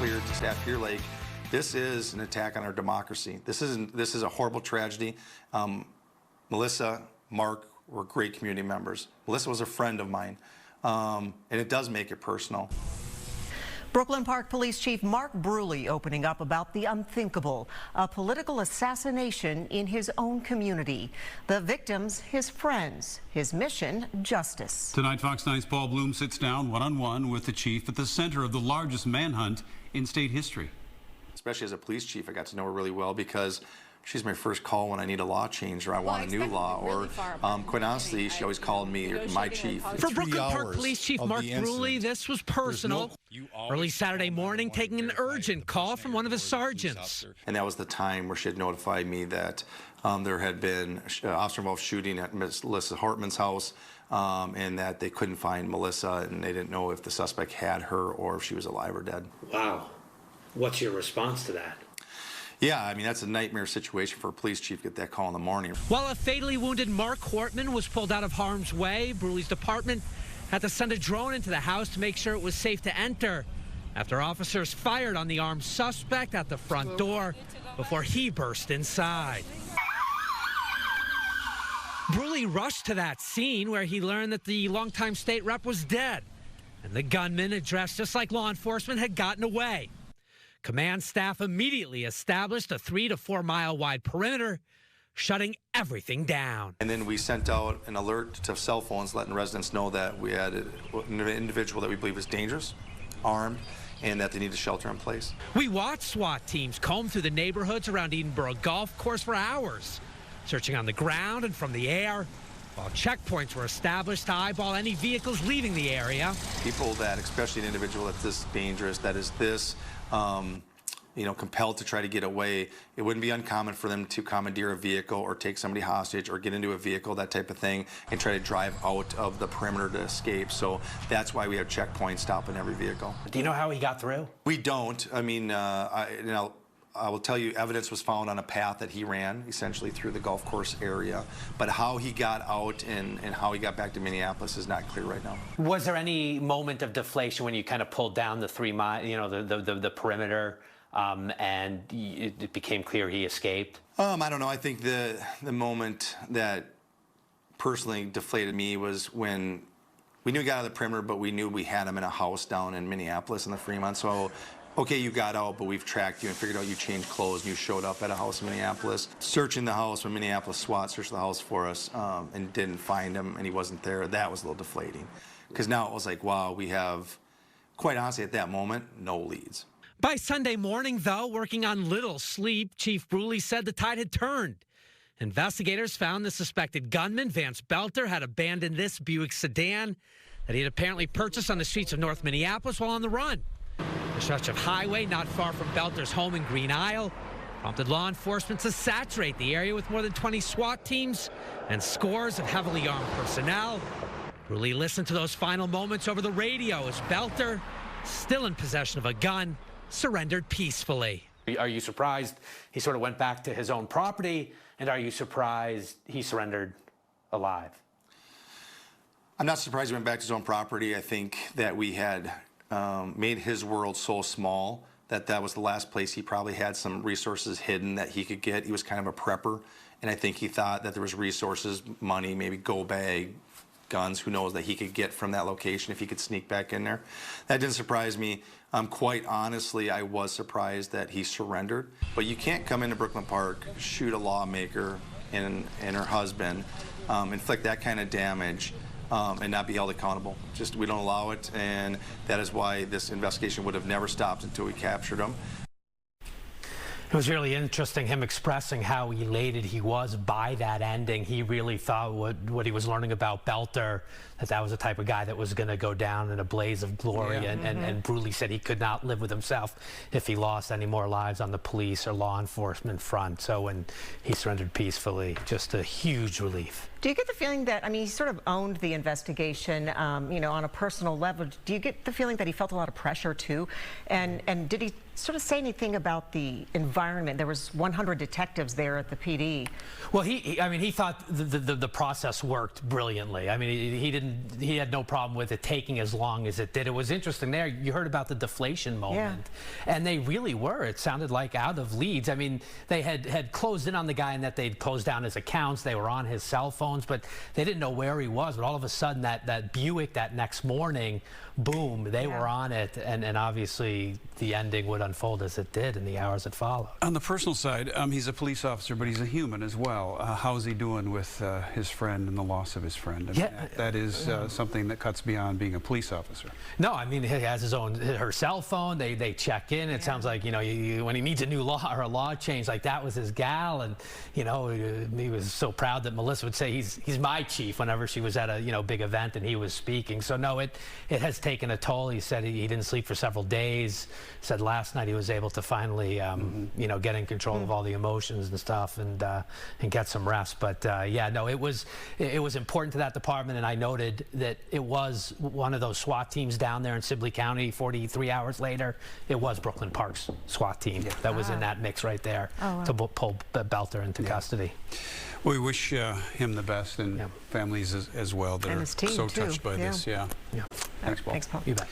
clear to staff here, like, this is an attack on our democracy. This is a horrible tragedy. Melissa, Mark were great community members. Melissa was a friend of mine, and it does make it personal. Brooklyn Park Police Chief Mark Bruley opening up about the unthinkable, a political assassination in his own community. The victims, his friends. His mission, justice. Tonight, Fox 9's Paul Blume sits down one-on-one with the chief at the center of the largest manhunt in state history. Especially as a police chief, I got to know her really well because she's my first call when I need a law change or I want a new law, or quite honestly, she always called me my chief. For Brooklyn Park Police Chief Mark Bruley, this was personal. Early Saturday morning, taking an urgent call from one of his sergeants. And that was the time where she had notified me that there had been officer-involved shooting at Melissa Hartman's house, and that they couldn't find Melissa, and they didn't know if the suspect had her or if she was alive or dead. Wow. What's your response to that? Yeah, I mean, that's a nightmare situation for a police chief to get that call in the morning. While a fatally wounded Mark Hortman was pulled out of harm's way, Bruley's department had to send a drone into the house to make sure it was safe to enter after officers fired on the armed suspect at the front door before he burst inside. Bruley rushed to that scene where he learned that the longtime state rep was dead and the gunman, dressed just like law enforcement, had gotten away. Command staff immediately established a 3 to 4 mile wide perimeter, shutting everything down. And then we sent out an alert to cell phones letting residents know that we had an individual that we believe is dangerous, armed, and that they need a shelter in place. We watched SWAT teams comb through the neighborhoods around Edenborough Golf Course for hours, searching on the ground and from the air, while checkpoints were established to eyeball any vehicles leaving the area. People that, especially an individual that's this dangerous, that is this, compelled to try to get away, it wouldn't be uncommon for them to commandeer a vehicle or take somebody hostage or get into a vehicle, that type of thing, and try to drive out of the perimeter to escape. So that's why we have checkpoints stopping every vehicle. Do you know how he got through? We don't. I mean, I will tell you, evidence was found on a path that he ran, essentially through the golf course area. But how he got out and how he got back to Minneapolis is not clear right now. Was there any moment of deflation when you kind of pulled down the 3 mile, the perimeter, and it became clear he escaped? I don't know. I think the moment that personally deflated me was when we knew he got out of the perimeter, but we knew we had him in a house down in Minneapolis in the Fremont. So, okay, you got out, but we've tracked you and figured out you changed clothes and you showed up at a house in Minneapolis. Searching the house when Minneapolis SWAT searched the house for us and didn't find him and he wasn't there, that was a little deflating. Because now it was like, wow, we have, quite honestly, at that moment, no leads. By Sunday morning, though, working on little sleep, Chief Bruley said the tide had turned. Investigators found the suspected gunman, Vance Belter, had abandoned this Buick sedan that he had apparently purchased on the streets of North Minneapolis while on the run. The stretch of highway not far from Belter's home in Green Isle prompted law enforcement to saturate the area with more than 20 SWAT teams and scores of heavily armed personnel. Bruley listened to those final moments over the radio as Belter, still in possession of a gun, surrendered peacefully. Are you surprised he sort of went back to his own property, and are you surprised he surrendered alive? I'm not surprised he went back to his own property. I think that we had made his world so small that that was the last place he probably had some resources hidden that he could get. He was kind of a prepper, and I think he thought that there was resources, money, maybe go bag, guns, who knows, that he could get from that location if he could sneak back in there. That didn't surprise me. Quite honestly, I was surprised that he surrendered. But you can't come into Brooklyn Park, shoot a lawmaker and her husband, inflict that kind of damage, and not be held accountable. Just, we don't allow it, and that is why this investigation would have never stopped until we captured him. It was really interesting, him expressing how elated he was by that ending. He really thought what he was learning about Belter, that was the type of guy that was going to go down in a blaze of glory. Yeah. And Bruley said he could not live with himself if he lost any more lives on the police or law enforcement front. So when he surrendered peacefully, just a huge relief. Do you get the feeling that, I mean, he sort of owned the investigation, you know, on a personal level. Do you get the feeling that he felt a lot of pressure too? And did he sort of say anything about the environment? There was 100 detectives there at the PD. Well, I mean, he thought the process worked brilliantly. I mean, he had no problem with it taking as long as it did. It was interesting there. You heard about the deflation moment, and they really were. It sounded like out of leads. I mean, they had closed in on the guy and that they'd closed down his accounts. They were on his cell phones, but they didn't know where he was. But all of a sudden, that Buick that next morning, boom, they were on it, and obviously the ending would unfold as it did in the hours that followed. On the personal side, he's a police officer, but he's a human as well. How's he doing with his friend and the loss of his friend? I mean, that is something that cuts beyond being a police officer. No, I mean, he has her cell phone. They check in. It sounds like, you know, when he needs a new law or a law change, like that was his gal, and you know, he was so proud that Melissa would say he's my chief whenever she was at a big event and he was speaking. So no, it has taken a toll. He said he didn't sleep for several days. Said last night he was able to finally you know, get in control of all the emotions and stuff and get some rest. But yeah, no, it was important to that department, and I noted that it was one of those SWAT teams down there in Sibley County. 43 hours later, it was Brooklyn Park's SWAT team that was in that mix right there to pull Belter into custody. Well, we wish him the best, and families as well that are so touched by this. Thanks, Paul. Thanks, Paul. You bet.